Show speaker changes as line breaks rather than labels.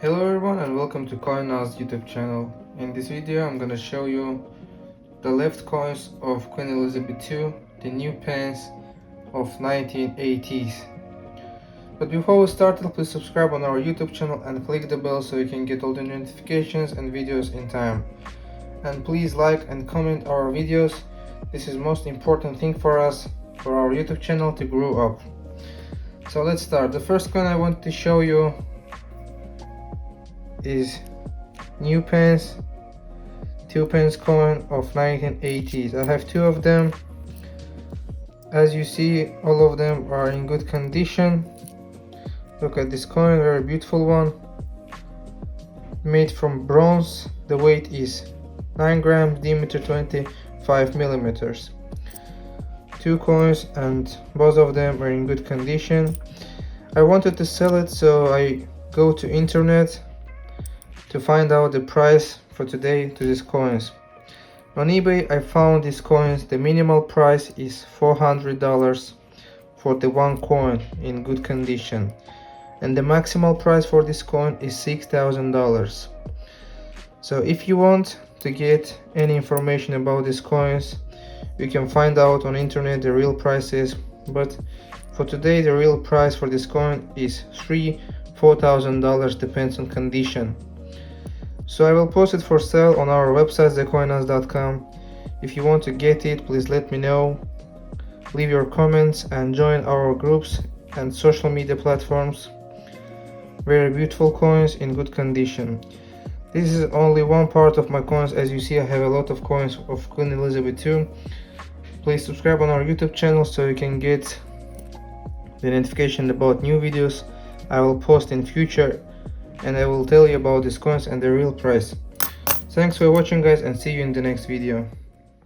Hello everyone and welcome to Coinaz YouTube channel. In this video I'm gonna show you the left coins of Queen Elizabeth II, the new Pence of 1980s. But before we start, please subscribe on our YouTube channel and click the bell so you can get all the notifications and videos in time. And please like and comment our videos. This is most important thing for us, for our YouTube channel to grow up. So let's start. The first coin I want to show you is new Pence, 2 pence coin of 1980s. I have two of them. As you see, all of them are in good condition. Look at this coin, very beautiful one, made from bronze. The weight is 9 grams, diameter 25 millimeters. Two coins and both of them are in good condition. I wanted to sell it, so I go to internet to find out the price for today to these coins. On eBay I found these coins, the minimal price is $400 for the one coin in good condition, and the maximal price for this coin is $6,000. So if you want to get any information about these coins, you can find out on internet the real prices, but for today the real price for this coin is $3,000-$4,000, depends on condition. So I will post it for sale on our website, thecoinaz.com. If you want to get it, please let me know. Leave your comments and join our groups and social media platforms. Very beautiful coins in good condition. This is only one part of my coins. As you see, I have a lot of coins of Queen Elizabeth II. Please subscribe on our YouTube channel so you can get the notification about new videos I will post in future, and I will tell you about these coins and the real price. Thanks for watching guys, and see you in the next video.